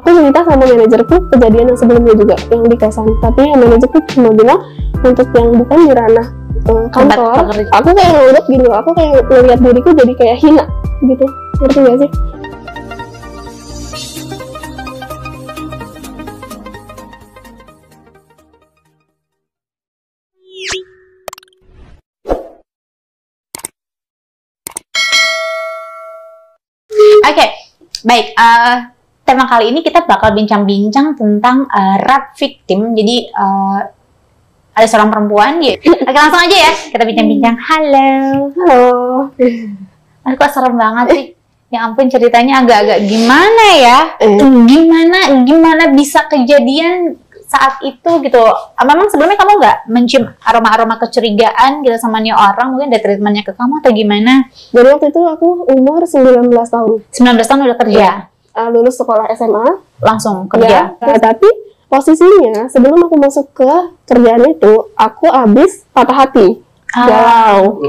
Aku cerita sama manajerku kejadian yang sebelumnya juga, yang di kosan. Tapi yang manajerku cuma bilang untuk yang bukan di ranah kantor, aku kayak nganggep gini, aku kayak ngeliat diriku jadi kayak hina gitu, ngerti gak sih? Oke, baik. Tema kali ini kita bakal bincang-bincang tentang rape victim. Jadi ada seorang perempuan. Oke, langsung aja ya kita bincang-bincang. Halo. Halo. Aduh, kok serem banget sih. Ya ampun, ceritanya agak-agak gimana ya? Gimana bisa kejadian saat itu gitu? Memang sebelumnya kamu nggak mencium aroma-aroma kecurigaan gitu sama nih orang? Mungkin ada treatmentnya ke kamu atau gimana? Jadi waktu itu aku umur 19 tahun. 19 tahun udah kerja? Lulus sekolah SMA. Langsung kerja? Ya, tapi posisinya sebelum aku masuk ke kerjaan itu, aku habis patah hati. Galau.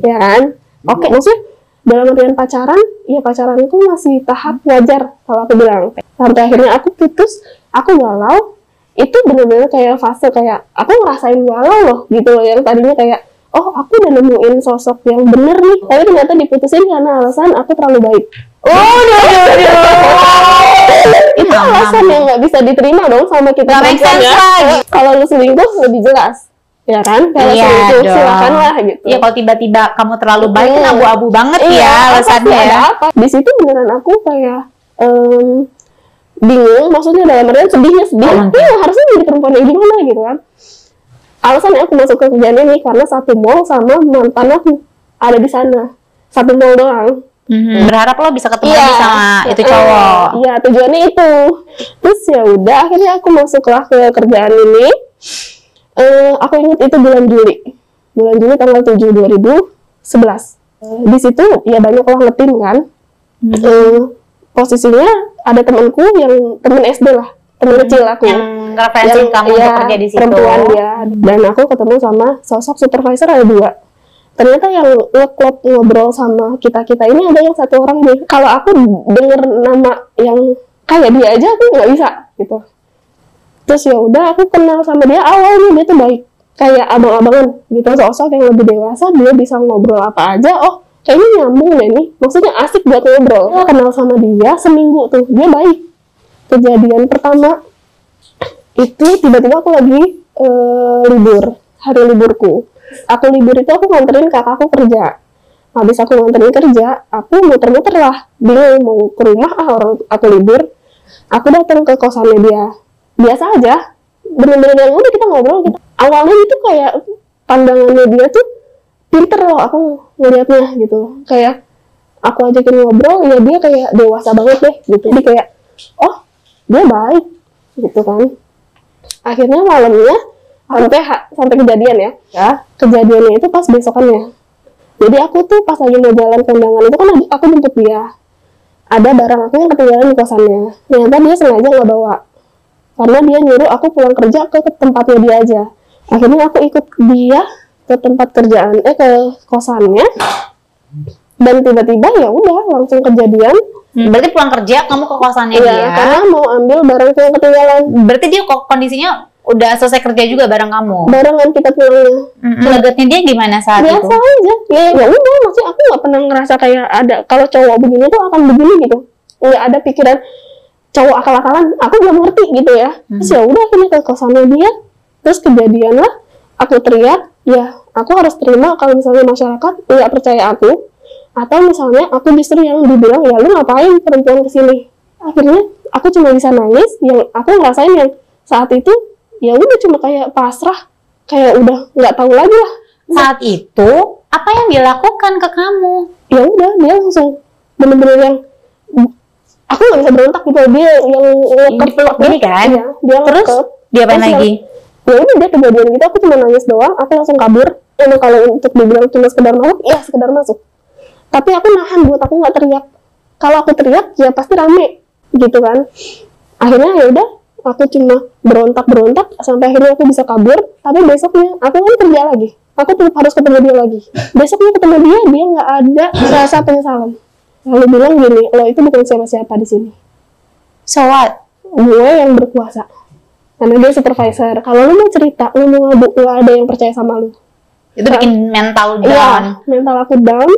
Ya kan? Oke, maksudnya dalam artian pacaran, ya pacaran itu masih tahap wajar kalau aku bilang. Sampai akhirnya aku putus, aku galau. Itu benar-benar kayak fase kayak aku ngerasain galau loh gitu loh, yang tadinya kayak oh aku udah nemuin sosok yang bener nih, tapi ternyata diputusin karena alasan aku terlalu baik. Itu alasan yang nggak bisa diterima dong sama kita perempuan ya. Kalau lu selingkuh lebih jelas, ya kan? Kalau selingkuh silakan lah gitu. Ya kalau tiba-tiba kamu terlalu baik kan abu-abu banget ya alasannya. Ada apa? Di situ beneran aku kayak bingung, maksudnya dalam artian sedih, harusnya jadi perempuan yang gimana gitu kan. Alasannya aku masuk ke kerjaan ini karena satu mall sama mantan aku ada di sana, satu mall doang. Berharap lo bisa ketemu lagi sama itu cowok. Iya, tujuannya itu. Terus ya udah, akhirnya aku masuklah ke kerjaan ini. Aku ingat itu bulan Juli tanggal 7 2011. Di situ ya banyak orang ngetim kan. Posisinya ada temanku yang temen SD lah, temen kecil aku yang referensi kamu untuk kerja di situ, perempuan dia. Dan aku ketemu sama sosok supervisor ada 2. Ternyata yang ngeklop ngobrol sama kita ini ada yang satu orang nih. Kalau aku denger nama yang kayak dia aja aku nggak bisa gitu. Terus ya udah aku kenal sama dia, awalnya dia tuh baik, kayak abang-abangan gitu, sosok yang lebih dewasa, dia bisa ngobrol apa aja. Oh kayaknya nyambung deh nih, maksudnya asik buat ngobrol. Kenal sama dia seminggu tuh, dia baik. Kejadian pertama itu tiba-tiba aku lagi libur, hari liburku. Aku libur itu aku nganterin kakakku kerja. Habis aku nganterin kerja, aku muter-muter lah, bingung mau ke rumah, orang aku libur. Aku datang ke kosannya dia, biasa aja, bener-bener yang udah kita ngobrol. Awalnya itu kayak pandangannya dia tuh pinter loh, aku ngeliatnya gitu, kayak aku ajakin ngobrol, ya dia kayak dewasa banget deh gitu. Jadi kayak oh dia baik gitu kan. Akhirnya malamnya sampai kejadian ya kejadiannya itu pas besokannya. Jadi aku tuh pas lagi mau jalan kondangan itu kan aku jemput dia, ada barang aku yang ketinggalan di kosannya. Ternyata dia sengaja nggak bawa karena dia nyuruh aku pulang kerja ke tempatnya dia aja. Akhirnya aku ikut dia ke tempat kerjaan ke kosannya, dan tiba-tiba ya udah langsung kejadian. Berarti pulang kerja kamu ke kosannya dia karena mau ambil barangku yang ketinggalan. Berarti dia kondisinya udah selesai kerja juga bareng kamu? Barengan kita pulangnya. Gelagatnya dia gimana saat biasa itu? Biasa aja. Ya udah, maksudnya aku nggak pernah ngerasa kayak ada kalau cowok begini tuh akan begini gitu. Nggak ada pikiran cowok akal-akalan. Aku belum ngerti gitu ya. Terus ya udah akhirnya ke kosannya dia. Terus kejadian lah. Aku teriak. Ya aku harus terima kalau misalnya masyarakat nggak percaya aku. Atau misalnya aku justru yang dibilang ya lu ngapain perempuan kesini. Akhirnya aku cuma bisa nangis. Yang aku ngerasain yang saat itu ya udah cuma kayak pasrah, kayak udah nggak tahu lagi lah. Saat itu apa yang dilakukan ke kamu? Ya udah dia langsung bener-bener yang aku nggak bisa berontak gitu. Dia yang ngekep ini kan ya, dia terus ngekep. Dia apa lagi? Ya udah dia kejadian gitu, aku cuma nangis doang. Aku langsung kabur. Emang kalau untuk dibilang cuma sekedar masuk, ya sekedar masuk, tapi aku nahan buat aku nggak teriak. Kalau aku teriak ya pasti rame gitu kan. Akhirnya ya udah aku cuma berontak sampai akhirnya aku bisa kabur. Tapi besoknya aku kan kerja lagi, aku tetap harus ketemu dia lagi. Besoknya ketemu dia nggak ada rasa penyesalan, lalu bilang gini, lo itu bukan siapa-siapa di sini. So what? Gue yang berkuasa karena dia supervisor. Kalau lu mau cerita, lu mau ngadu, nggak ada yang percaya sama lu. Itu bikin mental down. Iya, mental aku down.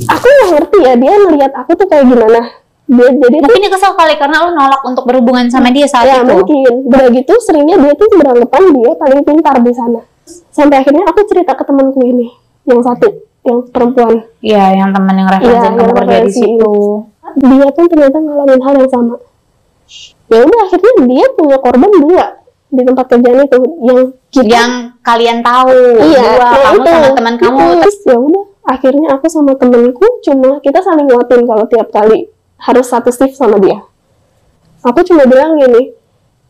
Aku nggak ngerti ya dia ngelihat aku tuh kayak gimana. Dia jadi Mungkin dia kesel kali karena lu nolak untuk berhubungan sama dia saat ya itu. mungkin. Udah gitu seringnya dia tuh beranggapan dia paling pintar di sana. Sampai akhirnya aku cerita ke temanku ini, yang satu, yang perempuan. Iya, yang teman yang referensi Iya, kamu yang kerja di referensi situ. Dia pun ternyata ngalamin hal yang sama. Ya udah akhirnya dia punya korban 2 di tempat kerjaan itu yang kita Yang kalian tahu, iya, dua, kamu itu. sama teman kamu. Terus ya udah akhirnya aku sama temenku cuma kita saling nguatin kalau tiap kali harus satu shift sama dia. Aku cuma bilang gini,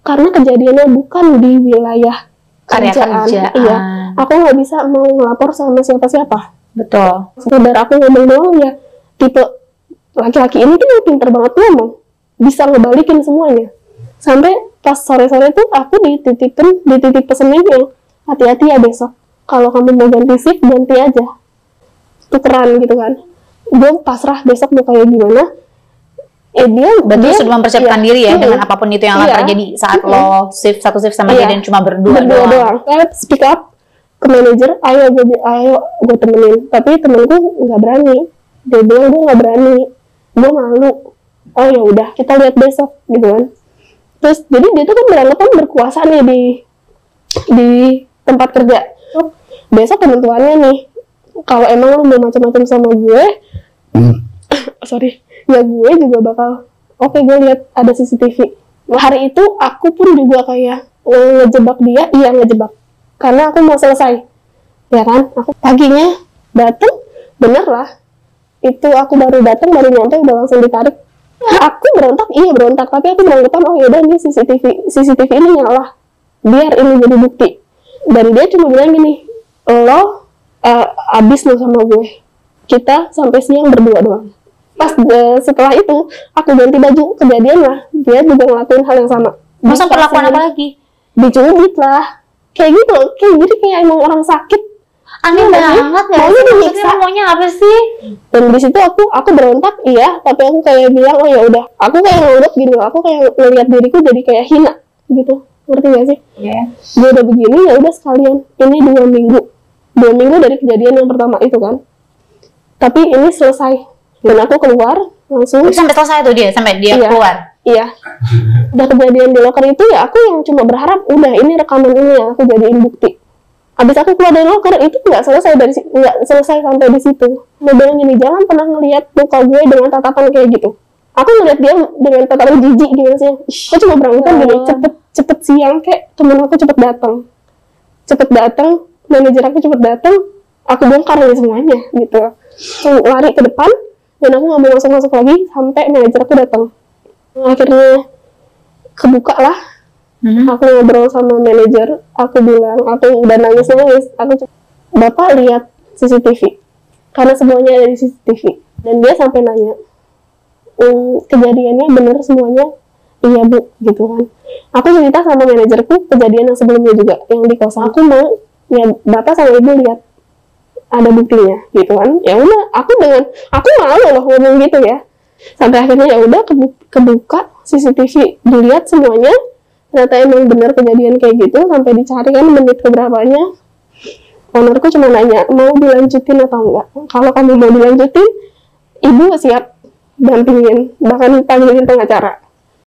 karena kejadiannya bukan di wilayah Area kerjaan. kerjaan. Iya, aku nggak bisa mau ngelapor sama siapa-siapa. Betul. Sekedar aku ngomong doang ya, tipe laki-laki ini kan pinter banget ngomong, bisa ngebalikin semuanya. Sampai pas sore-sore tuh aku dititip pesenin yang hati-hati ya besok. Kalau kamu mau ganti shift, ganti aja. Tukeran gitu kan. Gue pasrah besok mau kayak gimana. Dia sudah mempersiapkan iya, diri ya iya, dengan apapun itu yang akan iya, terjadi saat lo satu shift sama iya, dia dan cuma berdua berdua doang. doang. Saya speak up ke manajer, ayo gue temenin. Tapi temenku nggak berani. Dia bilang gue nggak berani, gue malu. Oh ya udah, kita lihat besok gitu kan. Terus jadi dia tuh kan beranggapan berkuasa nih di tempat kerja. Besok penentuannya nih, kalau emang lu mau macam-macam sama gue, sorry, ya gue juga bakal oke, gue lihat ada CCTV. Hari itu aku pun juga kayak ngejebak dia, iya ngejebak, karena aku mau selesai, ya kan? Aku paginya dateng, bener lah, itu aku baru datang baru nyampe udah langsung ditarik. Aku berontak, tapi aku beranggapan oh yaudah ini CCTV ini nyala, biar ini jadi bukti. Dan dia cuma bilang gini, lo abis lo sama gue, kita sampai siang berdua doang. Pas setelah itu aku ganti baju, kejadian lah dia juga ngelakuin hal yang sama. Masa perlakuan apa lagi? Dicubit lah, kayak gitu, jadi kayak emang orang sakit. Aneh banget ya. Maunya dinyiksa. Maunya apa sih? Dan di situ aku berontak, iya, tapi aku kayak bilang oh ya udah, aku kayak nganggap gini, aku kayak ngeliat diriku jadi kayak hina gitu, ngerti gak sih? Iya. Gue udah begini ya udah sekalian, ini 2 minggu dari kejadian yang pertama itu kan, tapi ini selesai dan aku keluar langsung. Sampai selesai tuh dia, sampai dia Iya. keluar. Iya, udah kejadian di loker itu ya aku yang cuma berharap udah ini rekaman ini yang aku jadiin bukti. Abis aku keluar dari loker itu nggak selesai sampai di situ. Dia bilang gini, jangan pernah ngelihat muka gue dengan tatapan kayak gitu. Aku ngeliat dia dengan tatapan jijik gimana sih? Aku cuma beranggapan gini, cepet siang kayak temen aku cepet datang, manajer aku cepet datang, aku bongkar nih semuanya gitu. So, lari ke depan dan aku nggak mau masuk lagi sampai manajer aku datang. Akhirnya kebuka lah. Aku ngobrol sama manajer, aku bilang, aku udah nangis, Bapak lihat CCTV, karena semuanya ada di CCTV, dan dia sampai nanya, kejadiannya bener semuanya, iya bu, gitu kan. Aku cerita sama manajerku kejadian yang sebelumnya juga, yang di kosan. Aku mau, ya bapak sama ibu lihat, ada buktinya, gitu kan. Ya udah, aku malu loh ngomong gitu ya. Sampai akhirnya ya udah kebuka CCTV, dilihat semuanya. Ternyata emang benar kejadian kayak gitu, sampai dicari kan menit keberapanya. Ownerku cuma nanya, mau dilanjutin atau enggak? Kalau kamu mau dilanjutin, ibu siap dampingin, bahkan panggilin pengacara.